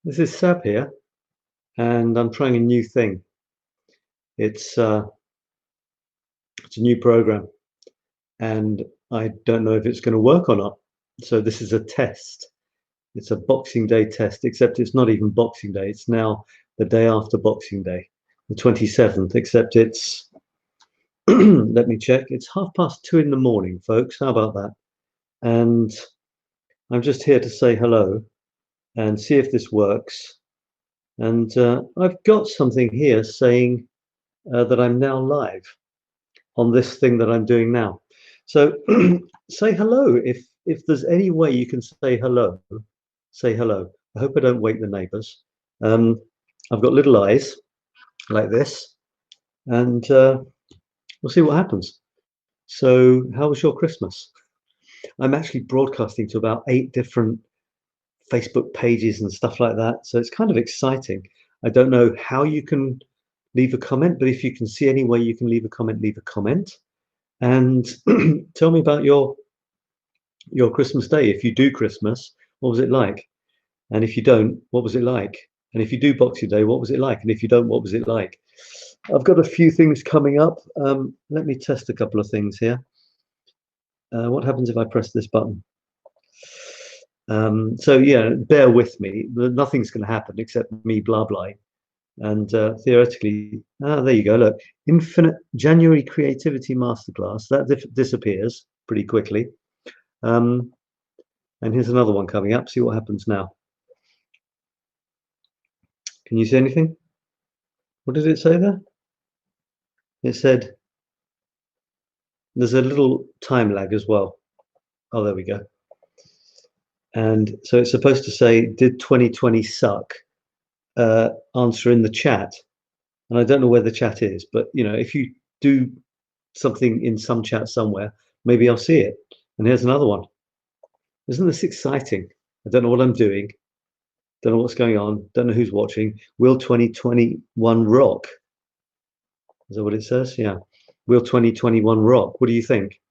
This is Sab here, and I'm trying a new thing. It's uh, it's a new program, and I don't know if it's going to work or not. So this is a test. It's a Boxing Day test, except it's not even Boxing Day. It's now the day after Boxing Day, the 27th. Except it's let me check. It's 2:30 in the morning, folks. How about that? And I'm just here to say hello and see if this works. And I've got something here saying that I'm now live on this thing that I'm doing now. So say hello. If there's any way you can say hello, say hello. I hope I don't wake the neighbors. I've got little eyes like this, and we'll see what happens. So how was your Christmas? I'm actually broadcasting to about 8 different Facebook pages and stuff like that. So it's kind of exciting. I don't know how you can leave a comment, but if you can see any way you can leave a comment, leave a comment. And tell me about your Christmas day. If you do Christmas, what was it like? And if you don't, what was it like? And if you do Boxing Day, what was it like? And if you don't, what was it like? I've got a few things coming up. Let me test a couple of things here. What happens if I press this button? So yeah, bear with me. Nothing's going to happen except me blah blah. And theoretically, there you go. Look, Infinite January Creativity Masterclass. That disappears pretty quickly. And here's another one coming up. See what happens now. Can you see anything? What did it say there? It said there's a little time lag as well. Oh, there we go. And so it's supposed to say, did 2020 suck? Answer in the chat. And I don't know where the chat is, but if you do something in some chat somewhere, maybe I'll see it. And here's another one. Isn't this exciting? I don't know what I'm doing. Don't know what's going on. Don't know who's watching. Will 2021 rock? Is that what it says? Yeah. Will 2021 rock? What do you think?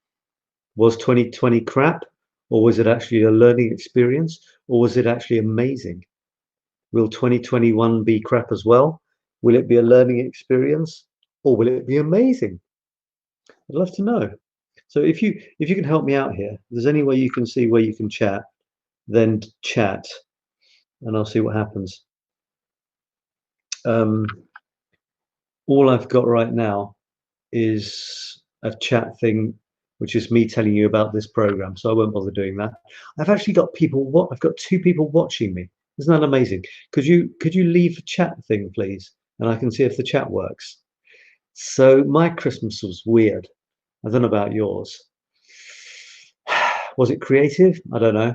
Was 2020 crap? Or was it actually a learning experience? Or was it actually amazing? Will 2021 be crap as well? Will it be a learning experience? Or will it be amazing? I'd love to know. So if you can help me out here, if there's any way you can see where you can chat, then chat, and I'll see what happens. All I've got right now is a chat thing, which is me telling you about this program, so I won't bother doing that. I've actually got people. I've got 2 people watching me. Isn't that amazing? Could you leave a chat thing, please, and I can see if the chat works. So my Christmas was weird. I don't know about yours. Was it creative? I don't know.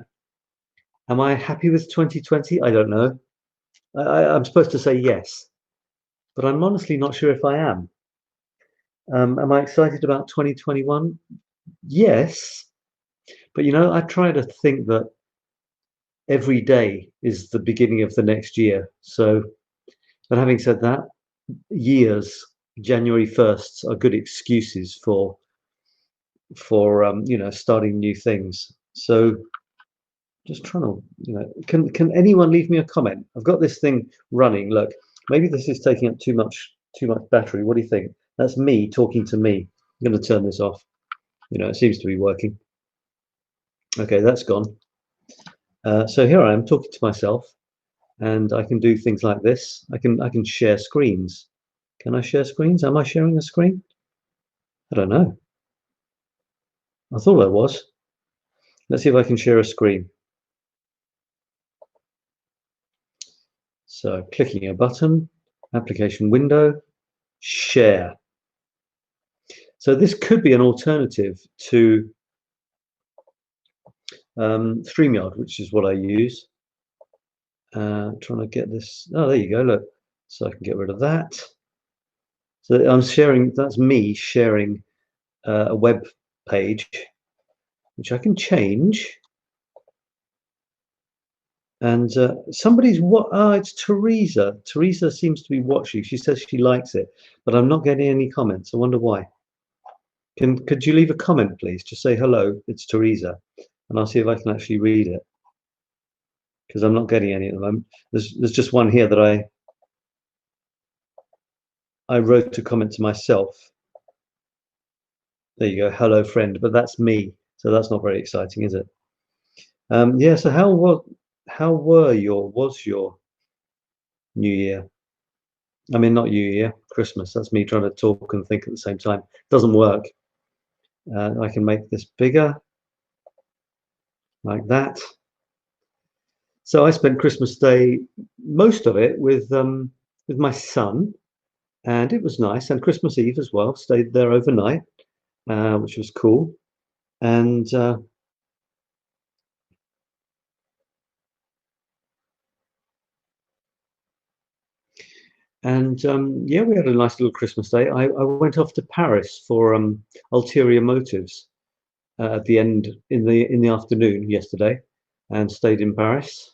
Am I happy with 2020? I don't know. I'm supposed to say yes, but I'm honestly not sure if I am. Am I excited about 2021? Yes, but I try to think that every day is the beginning of the next year. So, but having said that, years, January 1st are good excuses for starting new things. So just trying to can anyone leave me a comment? I've got this thing running. Look, maybe this is taking up too much battery. What do you think? That's me talking to me. I'm going to turn this off. It seems to be working. Okay, that's gone. So here I am talking to myself, and I can do things like this. I can share screens. Can I share screens? Am I sharing a screen? I don't know. I thought I was. Let's see if I can share a screen. So clicking a button, application window, share. So this could be an alternative to StreamYard, which is what I use. Trying to get this. Oh, there you go. Look, so I can get rid of that. So I'm sharing. That's me sharing a web page, which I can change. And somebody's what? Oh, it's Teresa. Teresa seems to be watching. She says she likes it, but I'm not getting any comments. I wonder why. Could you leave a comment, please? Just say hello. It's Teresa, and I'll see if I can actually read it. because I'm not getting any at the moment. There's just one here that I wrote a comment to myself. There you go, hello friend, but that's me, so that's not very exciting, is it? Yeah. So was your New Year? I mean, not New Year, Christmas. That's me trying to talk and think at the same time. Doesn't work. I can make this bigger, like that. So I spent Christmas Day, most of it with my son, and it was nice. And Christmas Eve as well. Stayed there overnight, which was cool. And yeah, we had a nice little Christmas Day. I went off to Paris for Ulterior Motives at the end in the afternoon yesterday, and stayed in Paris.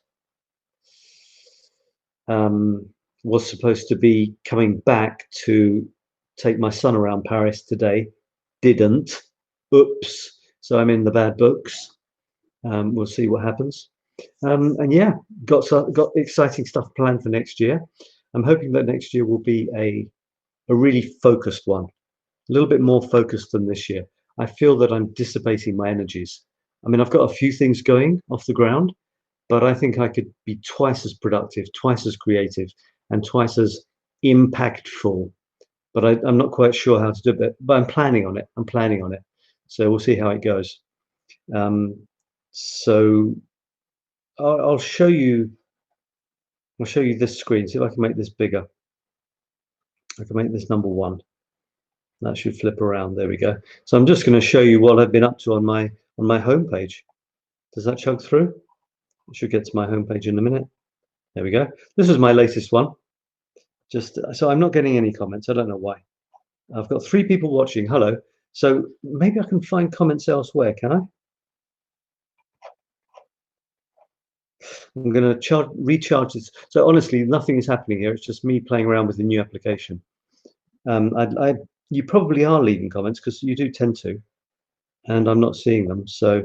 Was supposed to be coming back to take my son around Paris today, didn't. Oops. So I'm in the bad books. We'll see what happens. And yeah, got exciting stuff planned for next year. I'm hoping that next year will be a really focused one, a little bit more focused than this year. I feel that I'm dissipating my energies. I mean, I've got a few things going off the ground, but I think I could be twice as productive, twice as creative, and twice as impactful. But I'm not quite sure how to do it, but I'm planning on it. I'm planning on it. So we'll see how it goes. So I'll show you. I'll show you this screen. See if I can make this bigger. I can make this number 1. That should flip around. There we go. So I'm just going to show you what I've been up to on my homepage. Does that chug through? It should get to my homepage in a minute. There we go. This is my latest one. Just so I'm not getting any comments. I don't know why. I've got 3 people watching. Hello. So maybe I can find comments elsewhere. Can I? I'm going to recharge this. So honestly, nothing is happening here. It's just me playing around with the new application. You probably are leaving comments because you do tend to, and I'm not seeing them. So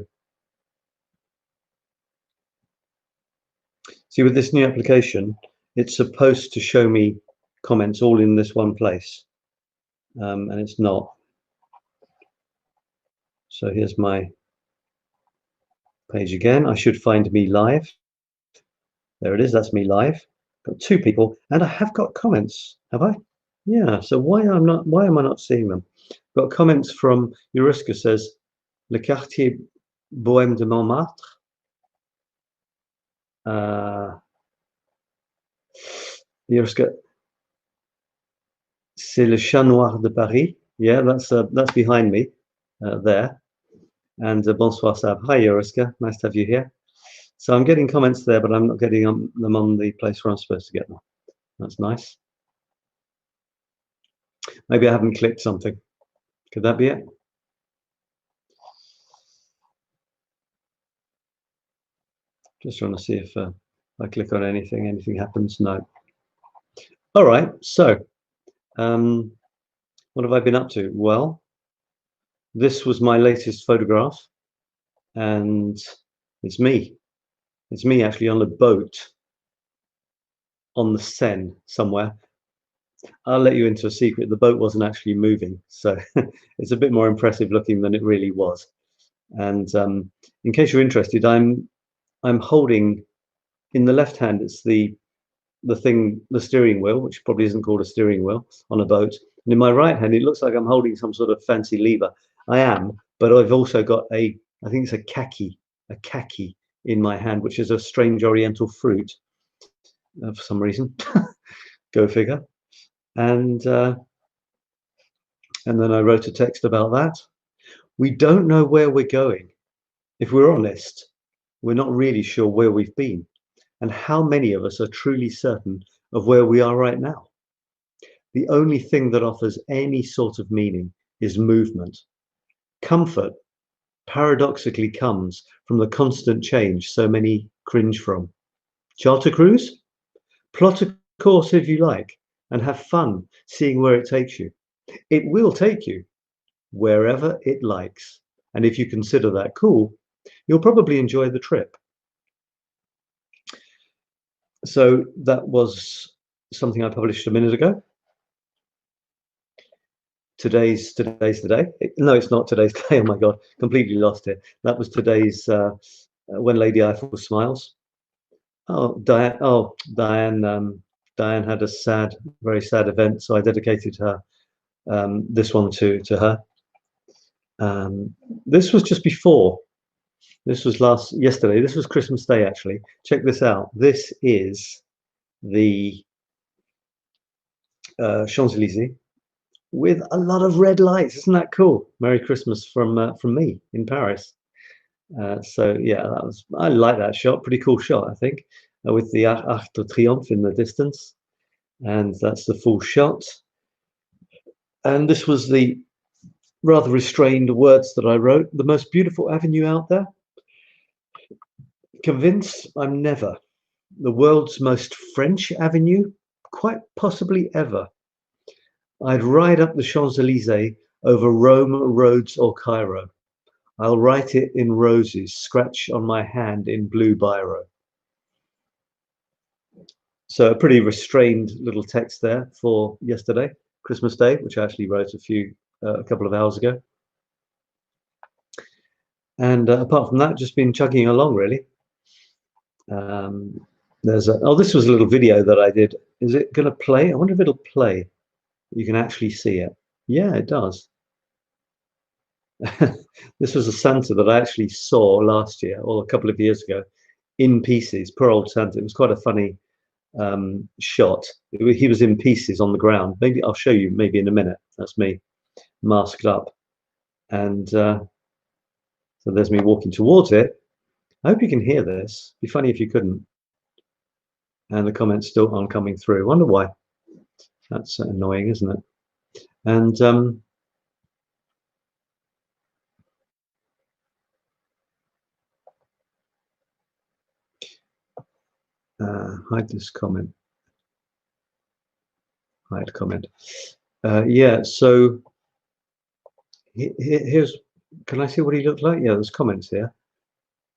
see, with this new application, it's supposed to show me comments all in this one place, and it's not. So here's my page again. I should find me live. There it is. That's me live. Got 2 people, and I have got comments. Have I? Yeah. So why am I not seeing them? Got comments from Yuruska says, Le quartier bohème de Montmartre. Yuruska, c'est le Chat Noir de Paris. Yeah, that's behind me there. And bonsoir Sab. Hi Yuruska, nice to have you here. So I'm getting comments there, but I'm not getting them on the place where I'm supposed to get them. That's nice. Maybe I haven't clicked something. Could that be it? Just trying to see if I click on anything happens. No. All right. So what have I been up to? Well, this was my latest photograph, and it's me. It's me actually on a boat on the Seine somewhere. I'll let you into a secret. The boat wasn't actually moving, so it's a bit more impressive looking than it really was. And in case you're interested, I'm holding in the left hand. It's the steering wheel, which probably isn't called a steering wheel on a boat. And in my right hand, it looks like I'm holding some sort of fancy lever. I am, but I've also got I think it's a kaki in my hand, which is a strange oriental fruit for some reason. Go figure. And then I wrote a text about that. We don't know where we're going. If we're honest, we're not really sure where we've been, and how many of us are truly certain of where we are right now. The only thing that offers any sort of meaning is movement. Comfort paradoxically comes from the constant change so many cringe from. Charter cruise? Plot a course if you like, and have fun seeing where it takes you. It will take you wherever it likes. And if you consider that cool, you'll probably enjoy the trip. So that was something I published a minute ago. Today's the day. No, it's not today's day. Oh my God, completely lost it. That was today's When Lady Eiffel Smiles. Oh, Diane. Oh, Diane. Diane had a sad, very sad event, so I dedicated her this one to her. This was just before. This was yesterday. This was Christmas Day, actually. Check this out. This is the Champs-Élysées with a lot of red lights. Isn't that cool? Merry Christmas from me in Paris. So yeah, I like that shot. Pretty cool shot, I think, with the Arc de Triomphe in the distance, and that's the full shot. And this was the rather restrained words that I wrote. The most beautiful avenue out there. Convinced I'm never. The world's most French avenue, quite possibly ever. I'd ride up the Champs-Élysées over Rome, Rhodes, or Cairo. I'll write it in roses, scratch on my hand in blue biro. So a pretty restrained little text there for yesterday, Christmas Day, which I actually wrote a couple of hours ago. And apart from that, just been chugging along really. This was a little video that I did. Is it going to play? I wonder if it'll play. You can actually see it. Yeah, it does. This was a Santa that I actually saw last year or a couple of years ago in pieces. Poor old Santa. It was quite a funny shot. He was in pieces on the ground. Maybe I'll show you maybe in a minute. That's me masked up. And so there's me walking towards it. I hope you can hear this. It'd be funny if you couldn't. And the comments still aren't coming through. I wonder why. That's annoying, isn't it? And hide this comment. Hide comment. Yeah, so here's, can I see what he looked like? Yeah, there's comments here.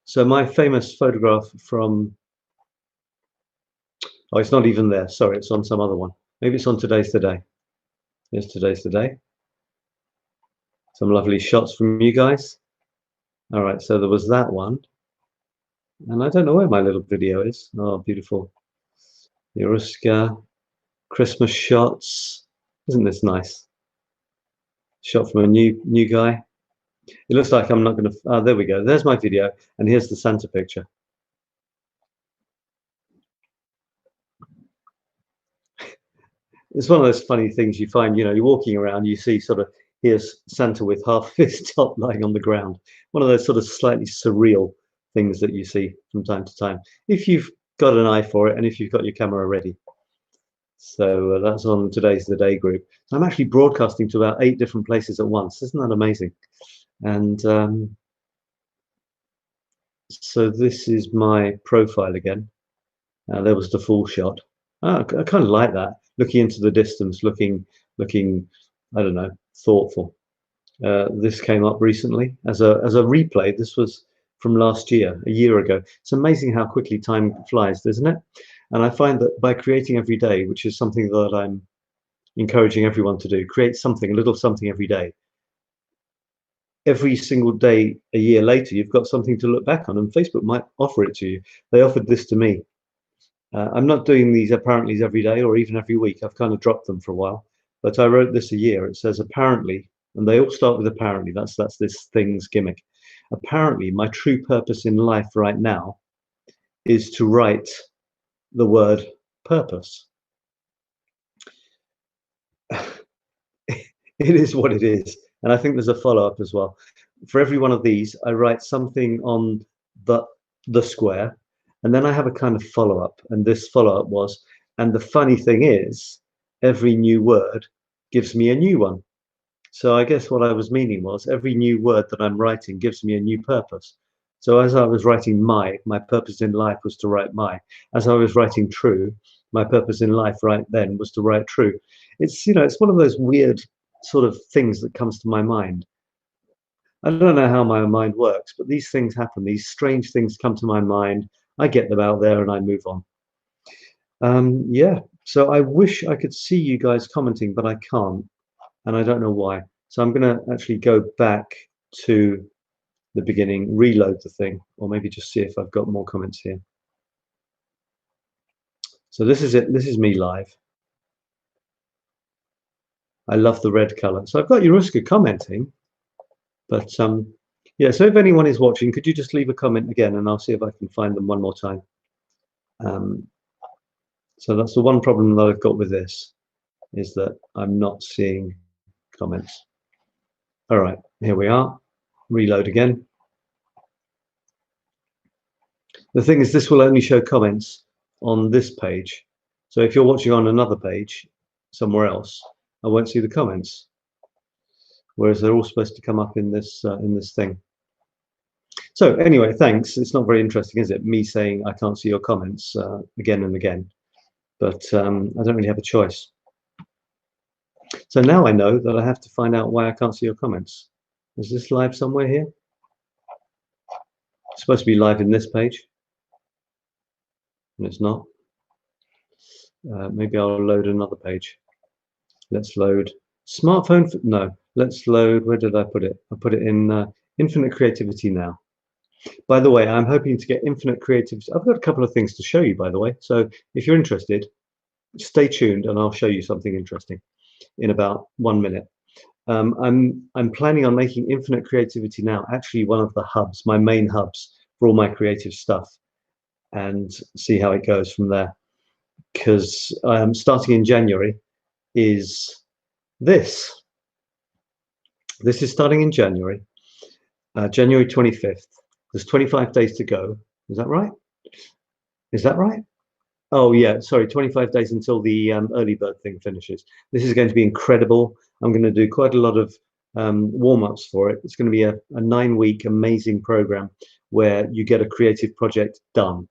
So my famous photograph from, oh, it's not even there. Sorry, it's on some other one. Maybe it's on Today's Today. Here's Today's Today. Some lovely shots from you guys. All right, so there was that one. And I don't know where my little video is. Oh, beautiful. Yoruska, Christmas shots. Isn't this nice? Shot from a new guy. It looks like I'm not going to, there we go. There's my video. And here's the Santa picture. It's one of those funny things you find, you're walking around, you see sort of, here's Santa with half his top lying on the ground. One of those sort of slightly surreal things that you see from time to time, if you've got an eye for it and if you've got your camera ready. So that's on Today's the Day group. So I'm actually broadcasting to about 8 different places at once. Isn't that amazing? And so this is my profile again. There was the full shot. I kind of like that, looking into the distance, looking, I don't know, thoughtful. This came up recently as a replay. This was from last year, a year ago. It's amazing how quickly time flies, isn't it? And I find that by creating every day, which is something that I'm encouraging everyone to do, create something, a little something every day. Every single day, a year later, you've got something to look back on, and Facebook might offer it to you. They offered this to me. I'm not doing these apparentlys every day or even every week. I've kind of dropped them for a while, but I wrote this a year. It says apparently, and they all start with apparently. That's this thing's gimmick. Apparently, my true purpose in life right now is to write the word purpose. It is what it is. And I think there's a follow-up as well. For every one of these, I write something on the square, and then I have a kind of follow-up. And this follow-up was, and the funny thing is, every new word gives me a new one. So I guess what I was meaning was every new word that I'm writing gives me a new purpose. So as I was writing my purpose in life was to write my. As I was writing true, my purpose in life right then was to write true. It's, it's one of those weird sort of things that comes to my mind. I don't know how my mind works, but these things happen. These strange things come to my mind. I get them out there and I move on. Yeah, so I wish I could see you guys commenting, but I can't, and I don't know why. So I'm going to actually go back to the beginning, reload the thing, or maybe just see if I've got more comments here. So this is it. This is me live. I love the red color. So I've got Yaruska commenting, but yeah. So if anyone is watching, could you just leave a comment again, and I'll see if I can find them one more time. So that's the one problem that I've got with this, is that I'm not seeing comments. All right, here we are. Reload again. The thing is, this will only show comments on this page. So if you're watching on another page somewhere else, I won't see the comments. Whereas they're all supposed to come up in this thing. So anyway, thanks. It's not very interesting, is it? Me saying I can't see your comments again and again, but I don't really have a choice. So now I know that I have to find out why I can't see your comments. Is this live somewhere here? It's supposed to be live in this page, and it's not. Maybe I'll load another page. Let's load smartphone. No, let's load. Where did I put it? I put it in Infinite Creativity Now. By the way, I'm hoping to get Infinite Creativity. I've got a couple of things to show you, by the way. So if you're interested, stay tuned, and I'll show you something interesting in about 1 minute. I'm planning on making Infinite Creativity Now actually one of the hubs, my main hubs for all my creative stuff, and see how it goes from there. Because starting in January is this. This is starting in January, January 25th. There's 25 days to go. Is that right? Is that right? Oh yeah, sorry, 25 days until the early bird thing finishes. This is going to be incredible. I'm going to do quite a lot of warm-ups for it. It's going to be a 9-week amazing program where you get a creative project done.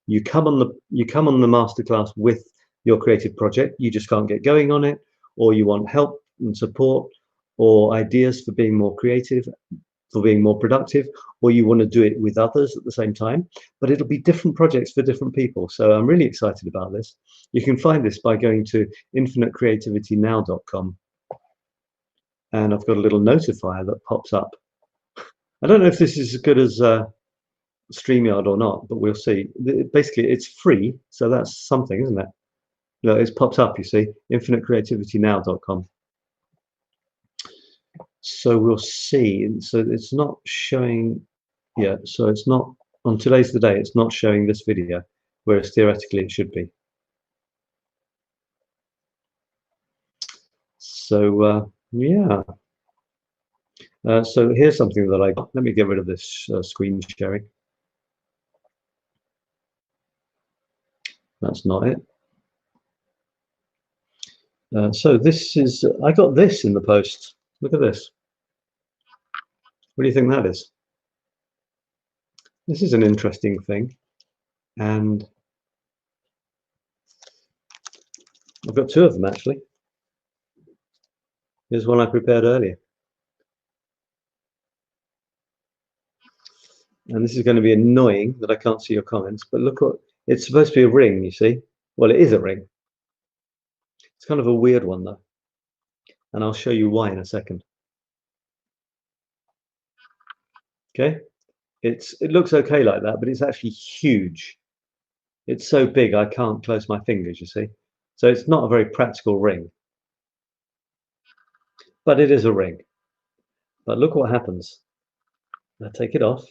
You come on the masterclass with your creative project. You just can't get going on it, or you want help and support or ideas for being more creative, for being more productive, or you want to do it with others at the same time. But it'll be different projects for different people. So I'm really excited about this. You can find this by going to infinitecreativitynow.com. And I've got a little notifier that pops up. I don't know if this is as good as StreamYard or not, but we'll see. Basically, it's free, so that's something, isn't it? No, it's popped up, you see, infinitecreativitynow.com. So we'll see. So it's not showing yet. So it's not, on today's the day, it's not showing this video, whereas theoretically it should be. So yeah. So here's something that I got. Let me get rid of this screen sharing. That's not it. So this is, I got this in the post. Look at this. What do you think that is? This is an interesting thing. And I've got two of them actually. Here's one I prepared earlier. And this is going to be annoying that I can't see your comments, but look what, it's supposed to be a ring, you see? Well, it is a ring. It's kind of a weird one though. And I'll show you why in a second. Okay, it looks okay like that, but it's actually huge. It's so big I can't close my fingers, you see. So it's not a very practical ring, but it is a ring. But look what happens. I take it off.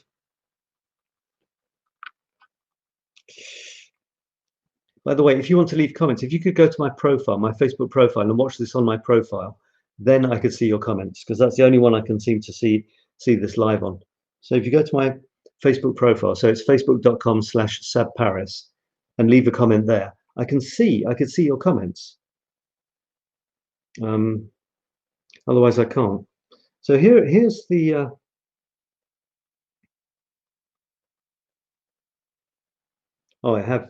By the way, if you want to leave comments, if you could go to my profile, my Facebook profile, and watch this on my profile, then I could see your comments, because that's the only one I can seem to see this live on. So if you go to my Facebook profile, so it's facebook.com/sabparis, and leave a comment there, I could see your comments. Otherwise I can't. So here's the oh, I have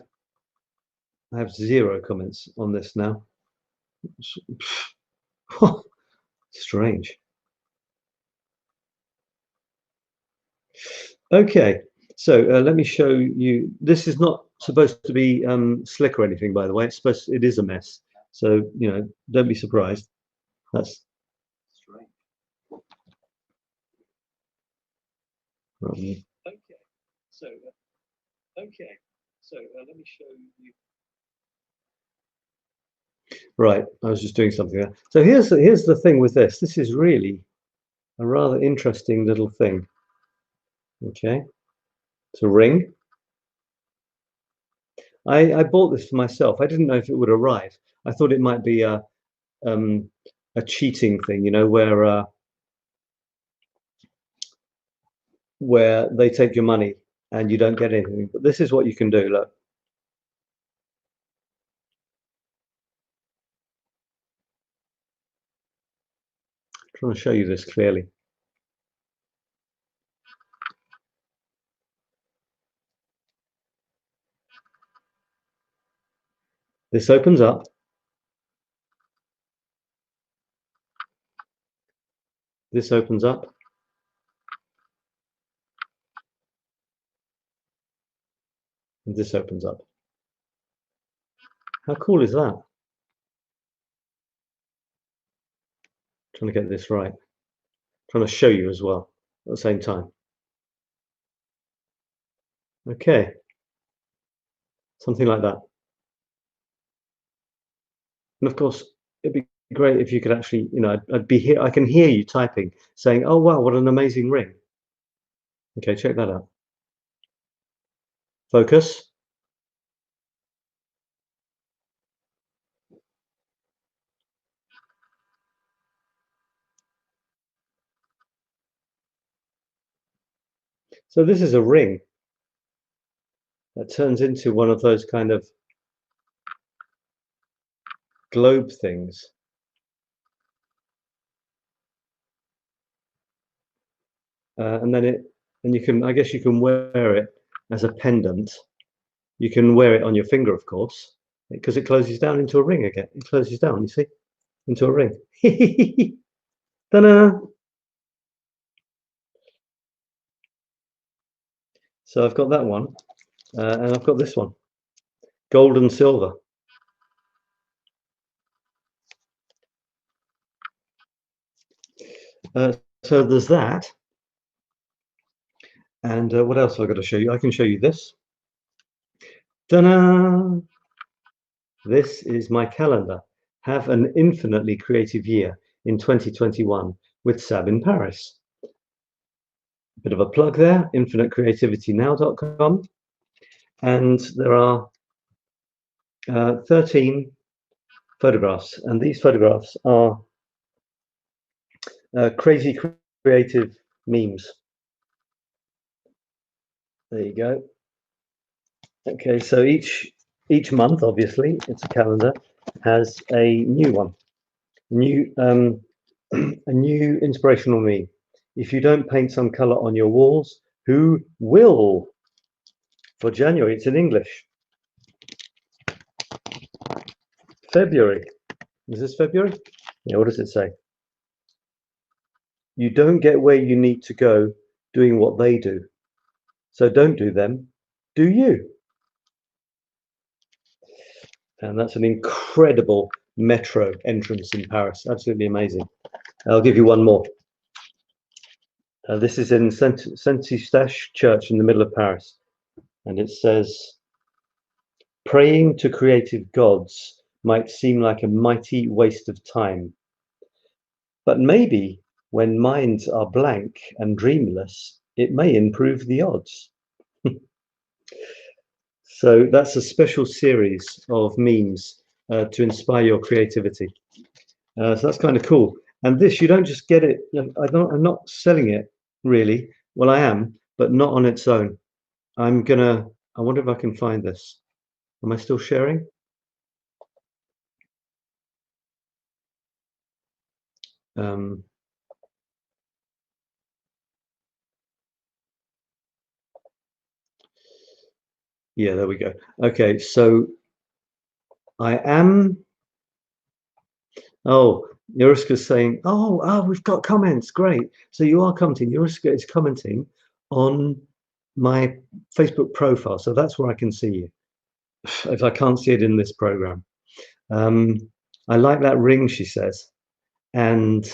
0 comments on this now. Strange. Okay, so let me show you. This is not supposed to be slick or anything, by the way. It is a mess. So, you know, don't be surprised. That's Strange. right. Okay, so let me show you. Right, I was just doing something there. So here's the thing with this. This is really a rather interesting little thing. Okay, it's a ring. I bought this for myself. I didn't know if it would arrive. I thought it might be a cheating thing, you know, where they take your money and you don't get anything. But this is what you can do. Look. I'm trying to show you this clearly. This opens up. This opens up. And this opens up. How cool is that? Trying to get this right. Trying to show you as well at the same time. Okay. Something like that. And of course, it'd be great if you could actually, you know, I'd be here. I can hear you typing, saying, "Oh wow, what an amazing ring." Okay, check that out. Focus. So this is a ring that turns into one of those kind of globe things. And you can, I guess you can wear it as a pendant. You can wear it on your finger, of course, because it closes down into a ring again. It closes down, you see, into a ring. Ta-da! So I've got that one, and I've got this one, gold and silver. So there's that. And what else have I got to show you? I can show you this. Ta-da! This is my calendar. Have an infinitely creative year in 2021 with Sab in Paris. Bit of a plug there, infinitecreativitynow.com. And there are 13 photographs. And these photographs are crazy creative memes. There you go. Okay, so each month, obviously, it's a calendar, has a new one, a new inspirational meme. If you don't paint some color on your walls, who will? For January, it's in English. February, is this February? Yeah, what does it say? You don't get where you need to go doing what they do. So don't do them, do you? And that's an incredible metro entrance in Paris. Absolutely amazing. I'll give you one more. This is in Saint-Eustache Church in the middle of Paris. And it says, praying to creative gods might seem like a mighty waste of time. But maybe when minds are blank and dreamless, it may improve the odds. So that's a special series of memes to inspire your creativity. So that's kind of cool. And this, you don't just get it. I'm not selling it really. Well, I am, but not on its own. I wonder if I can find this. Am I still sharing? Yeah, there we go. Okay, so I am. Oh, Yuriska's saying, oh, we've got comments. Great. So you are commenting. Yuriska is commenting on my Facebook profile. So that's where I can see you. if I can't see it in this program. I like that ring, she says, and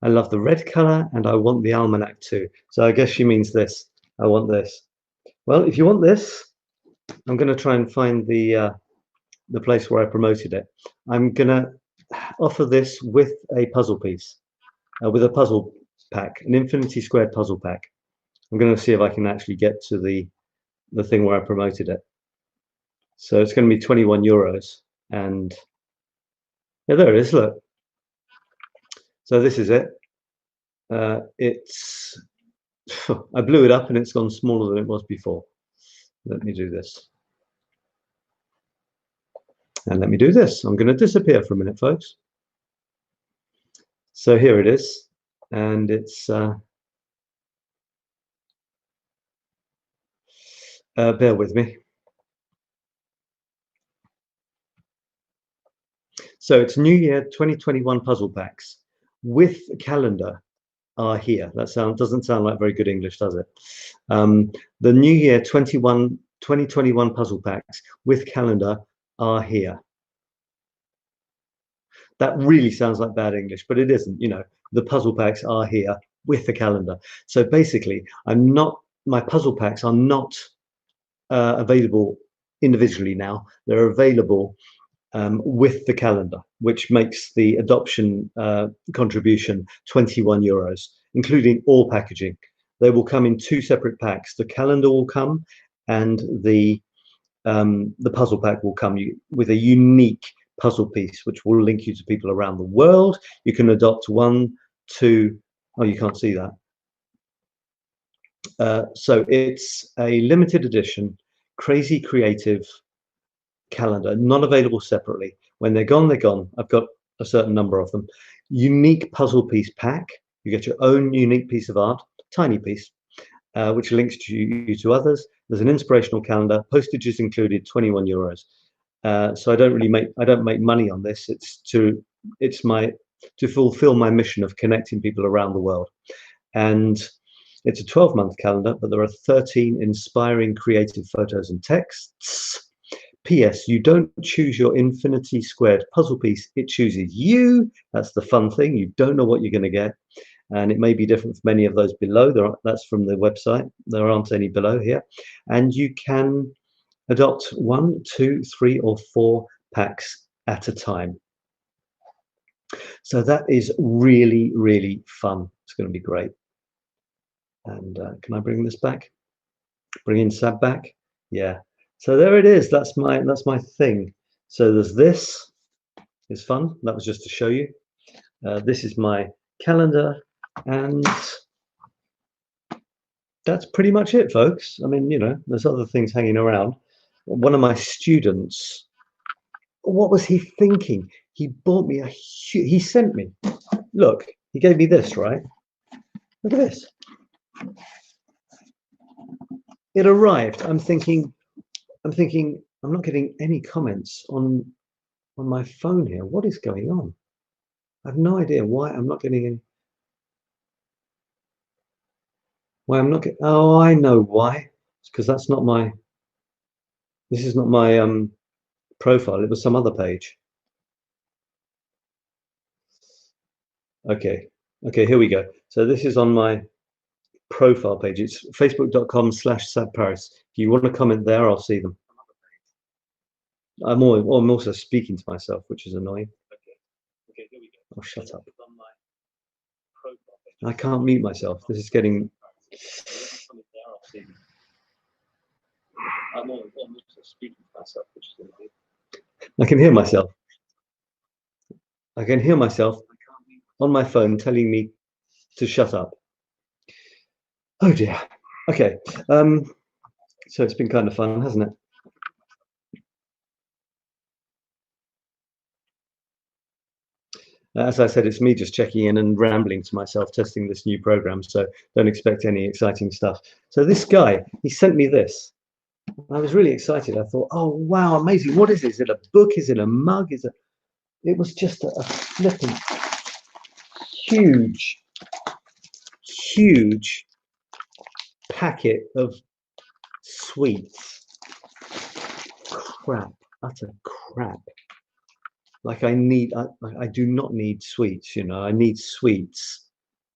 I love the red color, and I want the almanac too. So I guess she means this. I want this. Well, if you want this, I'm going to try and find the place where I promoted it. I'm going to offer this with a puzzle piece, with a puzzle pack, an infinity squared puzzle pack. I'm going to see if I can actually get to the thing where I promoted it. So it's going to be 21 euros, and yeah, there it is. Look. So this is it. It's I blew it up and it's gone smaller than it was before. Let me do this. And let me do this. I'm going to disappear for a minute, folks. So here it is. And it's bear with me. So it's New Year 2021 puzzle packs with calendar are here. That doesn't sound like very good English, does it? The New Year 2021 puzzle packs with calendar are here. That really sounds like bad English, but it isn't. You know, the puzzle packs are here with the calendar. So basically, my puzzle packs are not available individually now. They're available with the calendar, which makes the adoption contribution 21 euros, including all packaging. They will come in 2 separate packs. The calendar will come, and the puzzle pack will come with a unique puzzle piece, which will link you to people around the world. You can adopt 1, 2. Oh, you can't see that. So it's a limited edition, crazy creative calendar, not available separately. When they're gone, they're gone. I've got a certain number of them. Unique puzzle piece pack. You get your own unique piece of art, tiny piece, which links you to others. There's an inspirational calendar. Postage is included, 21 euros. So I don't make money on this. It's to fulfill my mission of connecting people around the world. And it's a 12-month calendar, but there are 13 inspiring creative photos and texts. P.S. You don't choose your infinity squared puzzle piece, it chooses you. That's the fun thing. You don't know what you're going to get. And it may be different from any of those below. That's from the website. There aren't any below here. And you can adopt 1, 2, 3, or 4 packs at a time. So that is really, really fun. It's going to be great. And can I bring this back? Bring in Sab back? Yeah. So there it is. That's my thing. So there's this. It's fun. That was just to show you. This is my calendar, and that's pretty much it, folks. I mean, you know, there's other things hanging around. One of my students, what was he thinking? He bought me he sent me, look, he gave me this, right? Look at this. It arrived. I'm thinking, I'm not getting any comments on my phone here. What is going on? I have no idea why I'm not getting any. Why I'm not getting, oh, I know why. It's because that's not my, this is not my profile. It was some other page. Okay, here we go. So this is on my profile page. It's facebook.com/sabparis. If you want to comment there, I'll see them. I'm also speaking to myself, which is annoying. Okay, here we go. Oh, shut up. I can't mute myself. This is getting. I'm also speaking to myself, which is annoying. I can hear myself. I can hear myself on my phone telling me to shut up. Oh dear. Okay. So it's been kind of fun, hasn't it? As I said, it's me just checking in and rambling to myself, testing this new program. So don't expect any exciting stuff. So this guy, he sent me this. I was really excited. I thought, oh, wow, amazing. What is this? Is it a book? Is it a mug? It was just a flipping huge packet of sweets. utter crap. Like I do not need sweets, you know. I need sweets,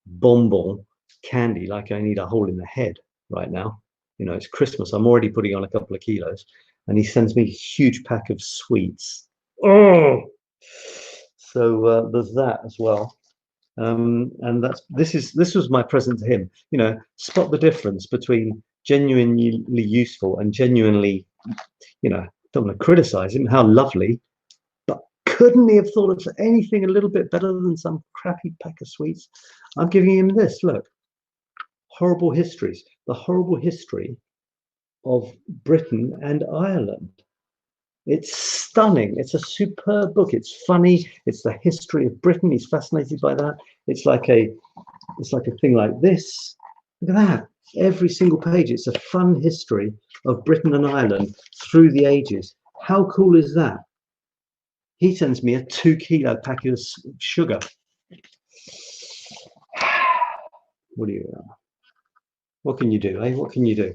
bonbon, candy, like I need a hole in the head right now. You know, it's Christmas. I'm already putting on a couple of kilos, and he sends me a huge pack of sweets. Oh, so there's that as well. And this was my present to him. You know, spot the difference between genuinely useful and genuinely, you know, don't want to criticize him. How lovely, but couldn't he have thought of anything a little bit better than some crappy pack of sweets? I'm giving him this. Look, horrible histories. The horrible history of Britain and Ireland. It's stunning. It's a superb book. It's funny. It's the history of Britain. He's fascinated by that. It's like a thing like this. Look at that. Every single page. It's a fun history of Britain and Ireland through the ages. How cool is that? He sends me a 2-kilo packet of sugar. What can you do, eh? What can you do?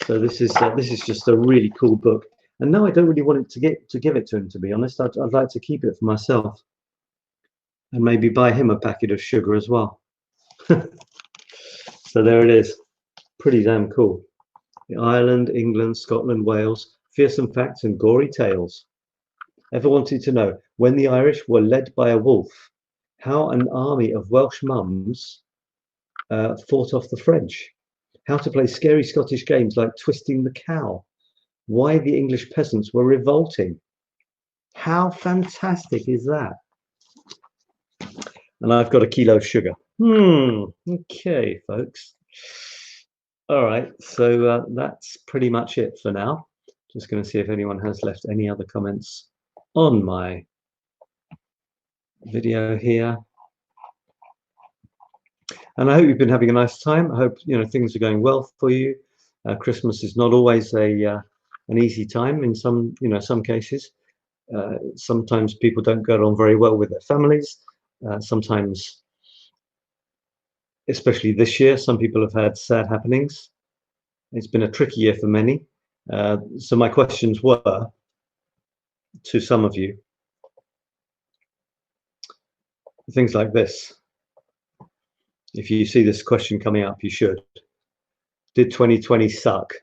So this is just a really cool book. And now I don't really want it to give it to him, to be honest. I'd like to keep it for myself and maybe buy him a packet of sugar as well. So there it is. Pretty damn cool. Ireland, England, Scotland, Wales, fearsome facts and gory tales. Ever wanted to know when the Irish were led by a wolf, how an army of Welsh mums fought off the French, how to play scary Scottish games like twisting the cow, why the English peasants were revolting. How fantastic is that? And I've got a kilo of sugar. Okay, folks. All right, so that's pretty much it for now. Just going to see if anyone has left any other comments on my video here. And I hope you've been having a nice time. I hope, you know, things are going well for you. Christmas is not always an easy time in some cases. Sometimes people don't get on very well with their families. Sometimes, especially this year, some people have had sad happenings. It's been a tricky year for many. So my questions were to some of you, things like this. If you see this question coming up, you should. Did 2020 suck?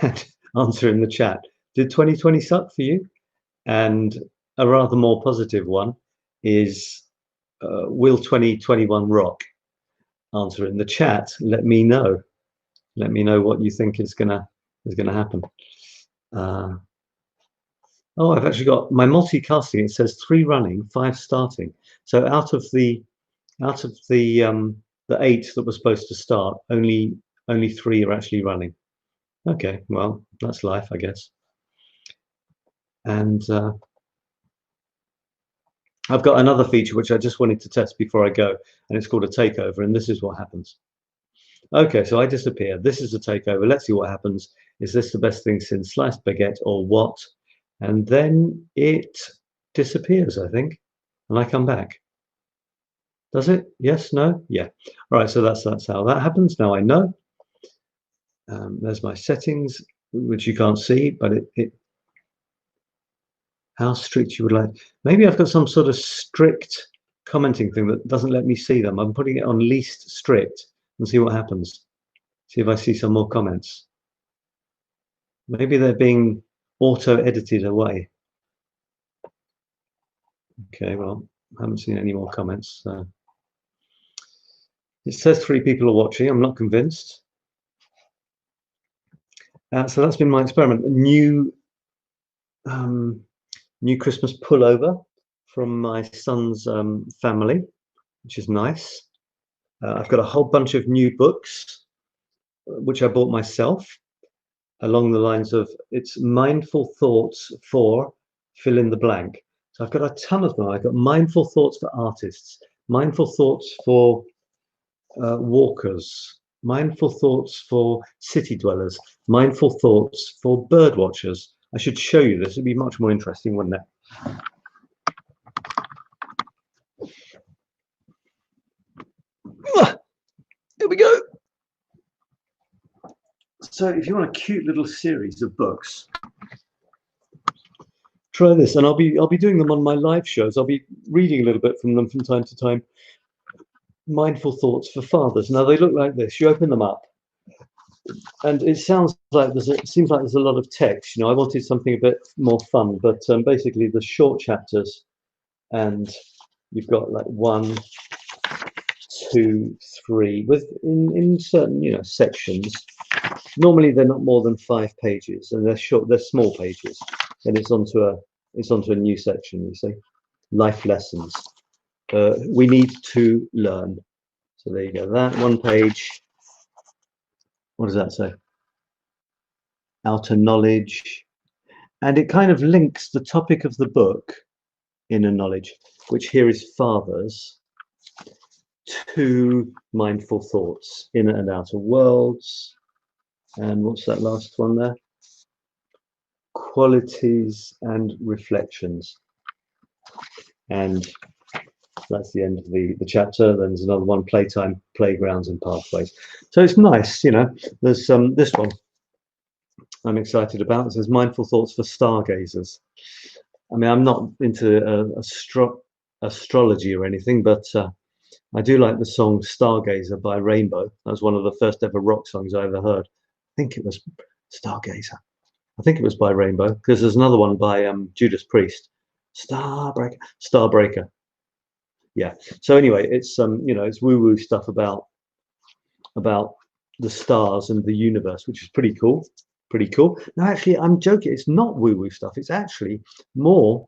And answer in the chat. Did 2020 suck for you? And a rather more positive one is, will 2021 rock? Answer in the chat. Let me know. Let me know what you think is gonna happen. Oh, I've actually got my multicasting. It says 3 running, 5 starting. So out of the 8 that were supposed to start, only 3 are actually running. Okay, well, that's life, I guess. And I've got another feature which I just wanted to test before I go, and it's called a takeover, and this is what happens. Okay, so I disappear. This is a takeover. Let's see what happens. Is this the best thing since sliced baguette or what? And then it disappears, I think, and I come back. Does it? Yes, no? Yeah. All right, so that's how that happens. Now I know. There's my settings, which you can't see, but how strict you would like. Maybe I've got some sort of strict commenting thing that doesn't let me see them. I'm putting it on least strict and see what happens. See if I see some more comments. Maybe they're being auto-edited away. Okay, well, I haven't seen any more comments. It says 3 people are watching. I'm not convinced. So that's been my experiment. A new Christmas pullover from my son's family, which is nice. I've got a whole bunch of new books, which I bought myself, along the lines of it's mindful thoughts for fill in the blank. So I've got a ton of them. I've got mindful thoughts for artists, mindful thoughts for walkers, mindful thoughts for city dwellers, mindful thoughts for bird watchers. I should show you this. It'd be much more interesting, wouldn't it? Here we go. So if you want a cute little series of books, try this, and I'll be doing them on my live shows. I'll be reading a little bit from them from time to time. Mindful thoughts for fathers. Now they look like this. You open them up, and it seems like there's a lot of text. You know, I wanted something a bit more fun, but basically the short chapters, and you've got like 1, 2, 3 with in certain, you know, sections. Normally they're not more than 5 pages, and they're short. They're small pages, and it's onto a new section. You see, life lessons. We need to learn. So there you go. That one page. What does that say? Outer knowledge, and it kind of links the topic of the book, inner knowledge, which here is fathers, to mindful thoughts, inner and outer worlds. And what's that last one there? Qualities and reflections. And that's the end of the chapter. Then there's another one, playtime, playgrounds and pathways. So it's nice, you know. There's this one I'm excited about. It says mindful thoughts for stargazers. I mean, I'm not into astrology or anything, but I do like the song Stargazer by Rainbow. That was one of the first ever rock songs I ever heard. I think it was Stargazer. I think it was by Rainbow, because there's another one by Judas Priest, Starbreaker. Yeah. So anyway, it's you know, it's woo-woo stuff about the stars and the universe, which is pretty cool. Pretty cool. No, actually, I'm joking. It's not woo-woo stuff. It's actually more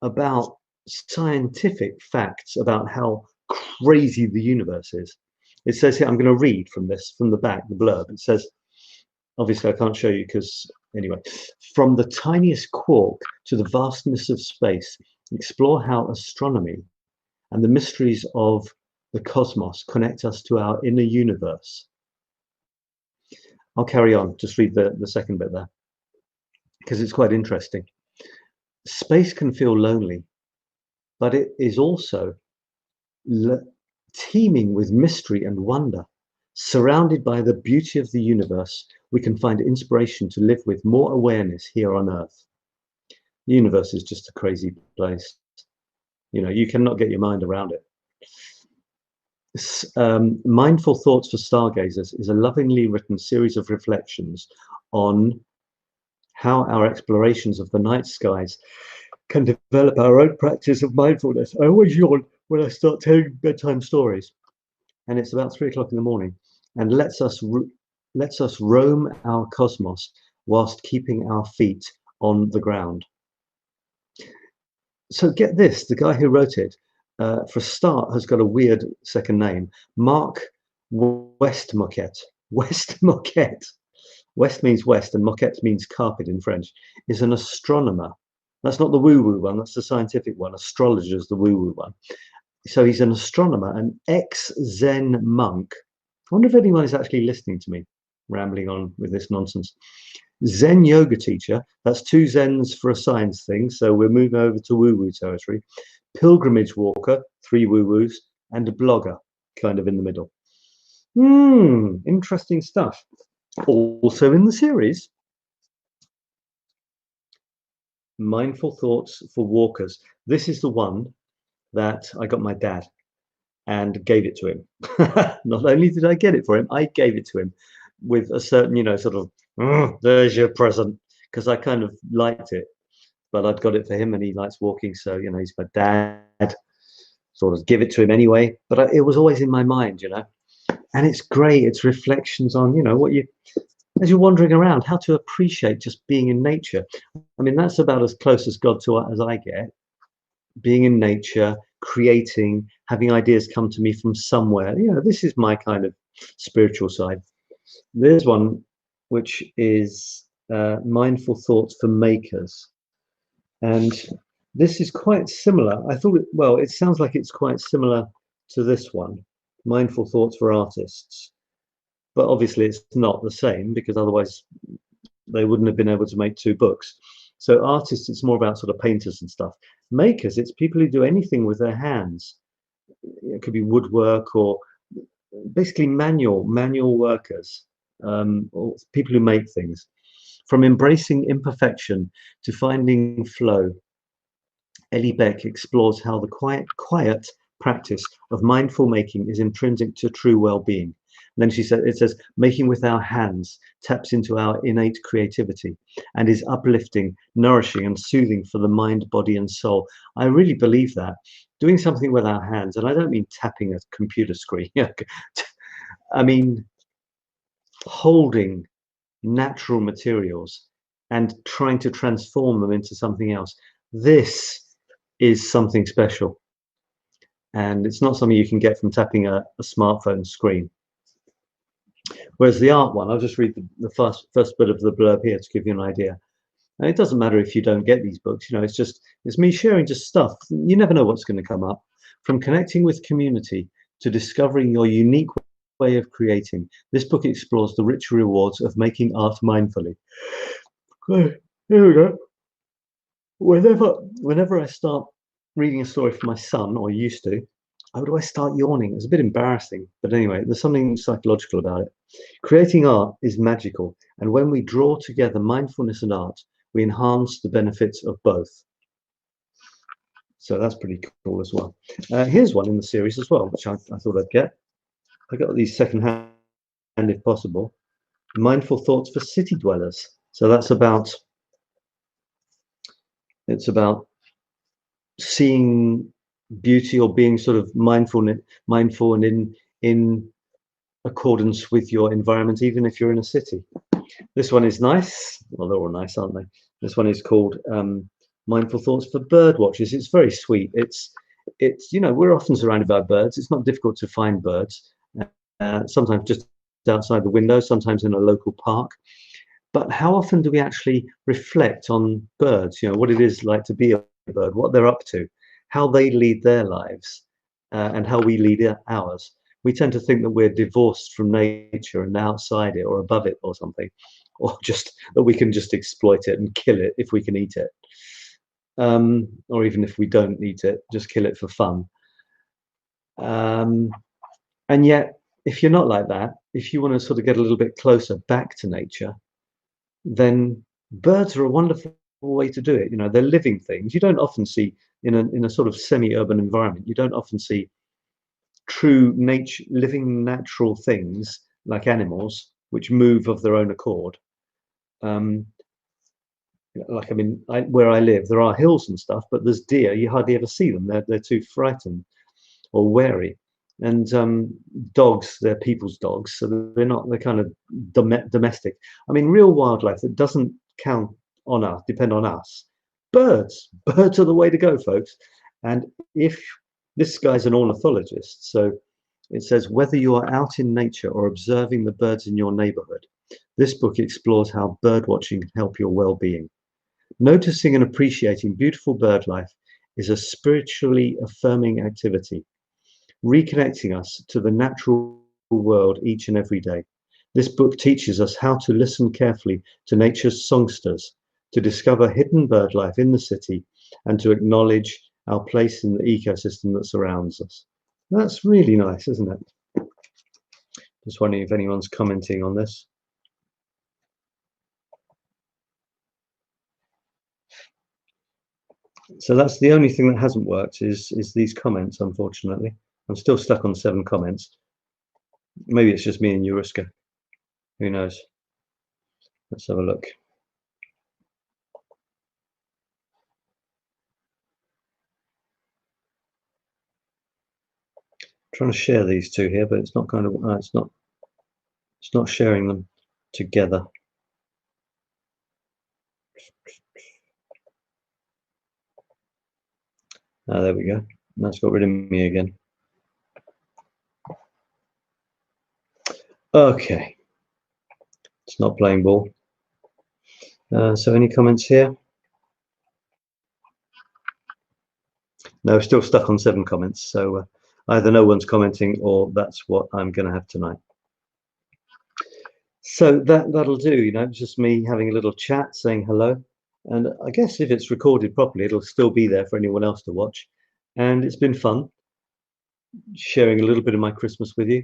about scientific facts about how crazy the universe is. It says here, I'm going to read from the back, the blurb. It says, obviously I can't show you because, anyway, from the tiniest quark to the vastness of space, explore how astronomy and the mysteries of the cosmos connect us to our inner universe. I'll carry on, just read the second bit there, because it's quite interesting. Space can feel lonely, but it is also teeming with mystery and wonder. Surrounded by the beauty of the universe, we can find inspiration to live with more awareness here on Earth. The universe is just a crazy place. You know, you cannot get your mind around it. Mindful Thoughts for Stargazers is a lovingly written series of reflections on how our explorations of the night skies can develop our own practice of mindfulness. I always yawn when I start telling bedtime stories, and it's about 3 o'clock in the morning, and lets us roam our cosmos whilst keeping our feet on the ground. So get this, the guy who wrote it, for a start, has got a weird second name, Mark Westmoquette. Westmoquette. West means west, and moquette means carpet in French, is an astronomer. That's not the woo-woo one, that's the scientific one. Astrologer is the woo-woo one. So he's an astronomer, an ex-Zen monk. I wonder if anyone is actually listening to me rambling on with this nonsense. Zen yoga teacher, that's 2 Zens for a science thing, so we're moving over to woo-woo territory. Pilgrimage walker, 3 woo-woos, and a blogger, kind of in the middle. Interesting stuff. Also in the series, Mindful Thoughts for Walkers. This is the one that I got my dad and gave it to him. Not only did I get it for him, I gave it to him with a certain, you know, sort of, there's your present, because I kind of liked it, but I'd got it for him and he likes walking. So, you know, he's my dad, sort of give it to him anyway, but it was always in my mind, you know, and it's great. It's reflections on, you know, as you're wandering around, how to appreciate just being in nature. I mean, that's about as close as God to as I get. Being in nature, creating, having ideas come to me from somewhere. You know, this is my kind of spiritual side. There's one which is Mindful Thoughts for Makers. And this is quite similar. I thought, well, it sounds like it's quite similar to this one, Mindful Thoughts for Artists. But obviously it's not the same, because otherwise they wouldn't have been able to make 2 books. So artists, it's more about sort of painters and stuff. Makers, it's people who do anything with their hands. It could be woodwork or basically manual workers, or people who make things. From embracing imperfection to finding flow, Ellie Beck explores how the quiet practice of mindful making is intrinsic to true well-being. And then it says, making with our hands taps into our innate creativity and is uplifting, nourishing, and soothing for the mind, body, and soul. I really believe that. Doing something with our hands, and I don't mean tapping a computer screen. I mean holding natural materials and trying to transform them into something else. This is something special. And it's not something you can get from tapping a smartphone screen. Whereas the art one, I'll just read the first bit of the blurb here to give you an idea. And it doesn't matter if you don't get these books, it's me sharing just stuff. You never know what's going to come up. From connecting with community to discovering your unique way of creating, this book explores the rich rewards of making art mindfully. Here we go. Whenever I start reading a story for my son, or used to, how do I start yawning? It's a bit embarrassing, but anyway, there's something psychological about it. Creating art is magical, and when we draw together mindfulness and art, we enhance the benefits of both. So that's pretty cool as well. Here's one in the series as well, which I thought I'd get. I got these secondhand, if possible. Mindful Thoughts for City Dwellers. So that's about, it's about seeing beauty or being sort of mindful and in accordance with your environment, even if you're in a city. This one is nice. Well, they're all nice, aren't they? This one is called Mindful Thoughts for Bird Watchers. It's very sweet. It's we're often surrounded by birds. It's not difficult to find birds. Sometimes just outside the window, sometimes in a local park. But how often do we actually reflect on birds? What it is like to be a bird, what they're up to, how they lead their lives, and how we lead ours. We tend to think that we're divorced from nature and outside it or above it or something, or just that we can just exploit it and kill it if we can eat it. Or even if we don't eat it, just kill it for fun. And yet, if you're not like that, if you want to sort of get a little bit closer back to nature, then birds are a wonderful way to do it. They're living things. You don't often see in a sort of semi-urban environment, you don't often see true nature, living natural things like animals which move of their own accord. Like, I mean, where I live, there are hills and stuff, but there's deer. You hardly ever see them. They're too frightened or wary. And dogs, they're people's dogs, so they're kind of domestic. I mean, real wildlife that doesn't depend on us. Birds are the way to go, folks. And if this guy's an ornithologist, so it says, whether you are out in nature or observing the birds in your neighborhood, this book explores how bird watching can help your well-being. Noticing and appreciating beautiful bird life is a spiritually affirming activity, reconnecting us to the natural world each and every day. This book teaches us how to listen carefully to nature's songsters, to discover hidden bird life in the city, and to acknowledge our place in the ecosystem that surrounds us. That's really nice, isn't it? Just wondering if anyone's commenting on this. So that's the only thing that hasn't worked is these comments, unfortunately. I'm still stuck on 7 comments. Maybe it's just me and Euruska. Who knows? Let's have a look. Trying to share these two here, but it's not kind of it's not sharing them together. There we go. That's got rid of me again. Okay, it's not playing ball. So any comments here? No, we're still stuck on 7 comments. So either no one's commenting or that's what I'm going to have tonight. So that'll do. Just me having a little chat, saying hello. And I guess if it's recorded properly, it'll still be there for anyone else to watch. And it's been fun sharing a little bit of my Christmas with you.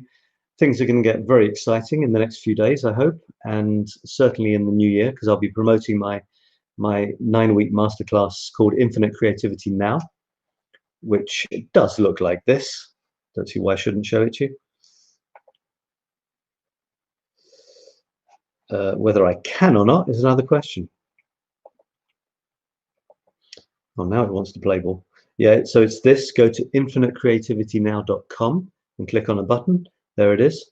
Things are going to get very exciting in the next few days, I hope, and certainly in the new year, because I'll be promoting my my 9-week masterclass called Infinite Creativity Now, which does look like this. Don't see why I shouldn't show it to you. Whether I can or not is another question. Oh, now it wants to play ball. Yeah, so it's this. Go to infinitecreativitynow.com and click on a button. There it is.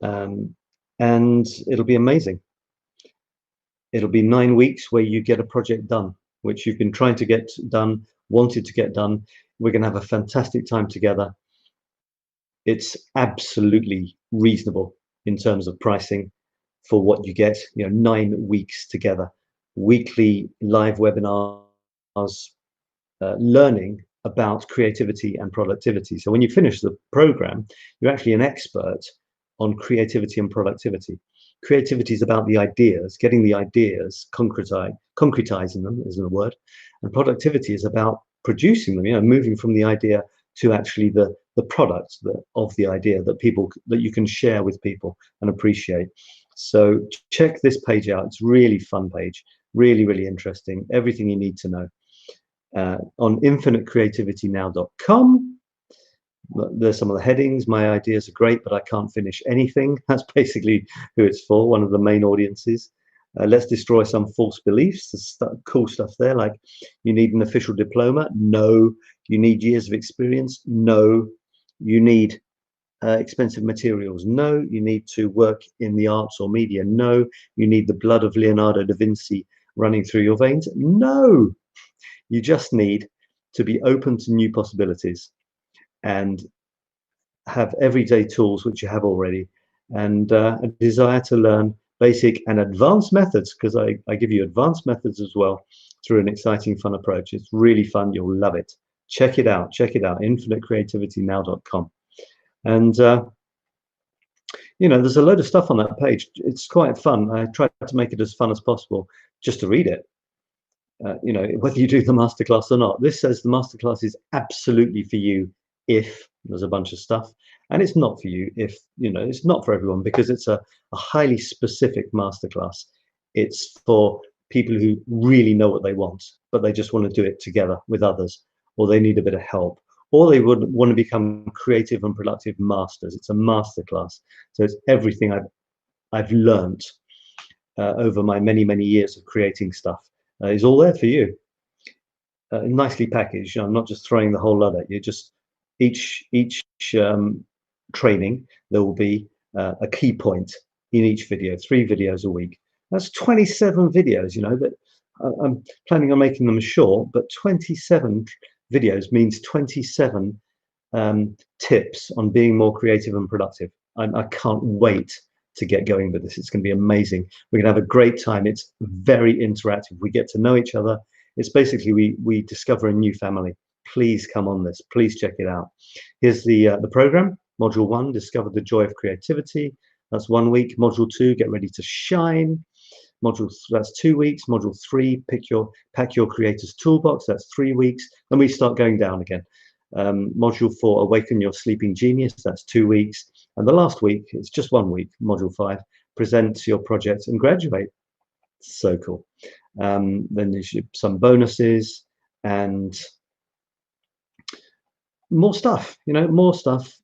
And it'll be amazing. It'll be 9 weeks where you get a project done, which you've been trying to get done, wanted to get done. We're going to have a fantastic time together. It's absolutely reasonable in terms of pricing for what you get. 9 weeks together, weekly live webinars, learning about creativity and productivity. So when you finish the program, you're actually an expert on creativity and productivity. Creativity is about the ideas, getting the ideas, concretizing them isn't a word, and productivity is about producing them. Moving from the idea to actually the product of the idea that you can share with people and appreciate. So check this page out. It's really fun page, really interesting. Everything you need to know. On infinitecreativitynow.com. There's some of the headings. My ideas are great, but I can't finish anything. That's basically who it's for, one of the main audiences. Let's destroy some false beliefs. There's cool stuff there, like you need an official diploma. No. You need years of experience. No. You need expensive materials. No. You need to work in the arts or media. No. You need the blood of Leonardo da Vinci running through your veins. No. You just need to be open to new possibilities and have everyday tools, which you have already, and a desire to learn basic and advanced methods, because I give you advanced methods as well through an exciting, fun approach. It's really fun. You'll love it. Check it out. infinitecreativitynow.com. And there's a load of stuff on that page. It's quite fun. I try to make it as fun as possible just to read it. Whether you do the masterclass or not. This says the masterclass is absolutely for you if there's a bunch of stuff, and it's not for you if it's not for everyone, because it's a highly specific masterclass. It's for people who really know what they want, but they just want to do it together with others, or they need a bit of help, or they would want to become creative and productive masters. It's a masterclass, so it's everything I've learned over my many years of creating stuff. Is all there for you, nicely packaged. I'm not just throwing the whole lot at you. Just each training, there will be a key point in each video. 3 videos a week. That's 27 videos. That I'm planning on making them short, but 27 videos means 27 tips on being more creative and productive. I can't wait to get going with this. It's going to be amazing. We're going to have a great time. It's very interactive. We get to know each other. It's basically we discover a new family. Please come on this. Please check it out. Here's the program. Module 1, discover the joy of creativity. That's 1 week. Module 2, get ready to shine. That's 2 weeks. Module 3, pack your creator's toolbox. That's 3 weeks. Then we start going down again. Module 4, awaken your sleeping genius. That's 2 weeks. And the last week, it's just 1 week. Module 5, present your project and graduate. So cool. Then there's some bonuses and more stuff. More stuff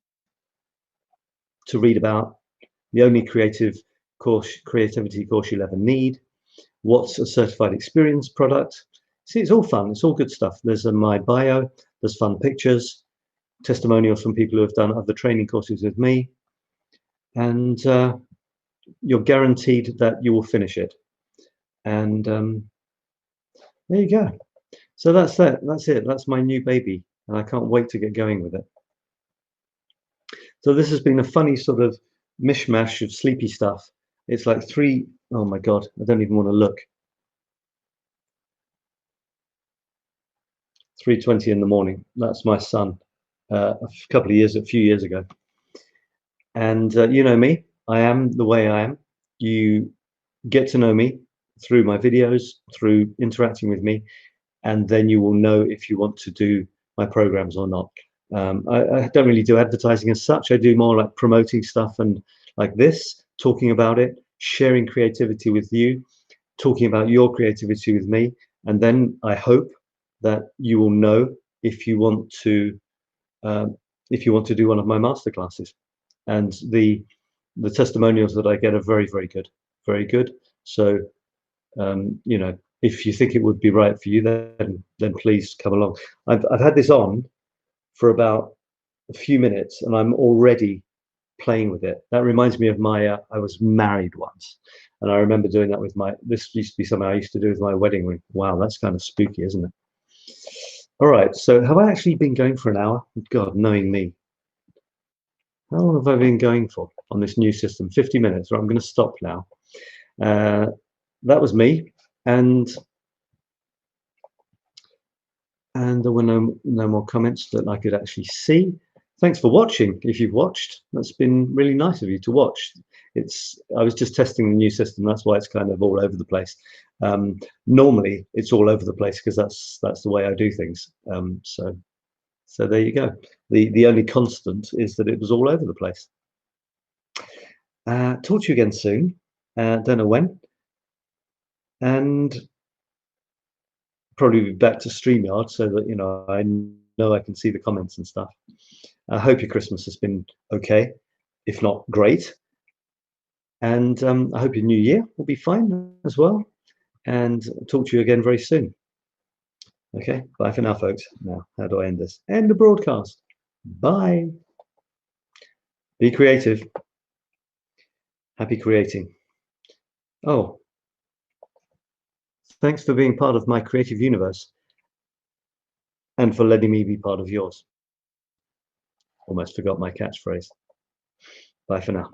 to read about. The only creativity course you'll ever need. What's a certified experience product? See, it's all fun. It's all good stuff. There's my bio. There's fun pictures, testimonials from people who have done other training courses with me, and you're guaranteed that you will finish it. And there you go. So that's it. That's my new baby, and I can't wait to get going with it. So this has been a funny sort of mishmash of sleepy stuff. It's like oh my God, I don't even want to look. 3:20 in the morning. That's my son. A few years ago. And you know me. I am the way I am. You get to know me through my videos, through interacting with me, and then you will know if you want to do my programs or not. I don't really do advertising as such. I do more like promoting stuff and like this, talking about it, sharing creativity with you, talking about your creativity with me, and then I hope that you will know if you want to do one of my masterclasses. And the testimonials that I get are very, very good, very good. So you know, if you think it would be right for you, then please come along. I've had this on for about a few minutes, and I'm already playing with it. That reminds me of my I was married once, and I remember doing that with this used to be something I used to do with my wedding ring. Wow, that's kind of spooky, isn't it? All right, so have I actually been going for an hour? God, knowing me. How long have I been going for on this new system? 50 minutes. Right, I'm going to stop now. That was me, and there were no more comments that I could actually see. Thanks for watching. If you've watched, that's been really nice of you to watch. I was just testing the new system. That's why it's kind of all over the place. Normally, it's all over the place because that's the way I do things. So there you go. The only constant is that it was all over the place. Talk to you again soon. Don't know when. And probably be back to StreamYard so that I know I can see the comments and stuff. I hope your Christmas has been okay, if not great. And I hope your new year will be fine as well. And talk to you again very soon. Okay, bye for now, folks. Now, how do I end this? End the broadcast. Bye. Be creative. Happy creating. Oh, thanks for being part of my creative universe and for letting me be part of yours. Almost forgot my catchphrase. Bye for now.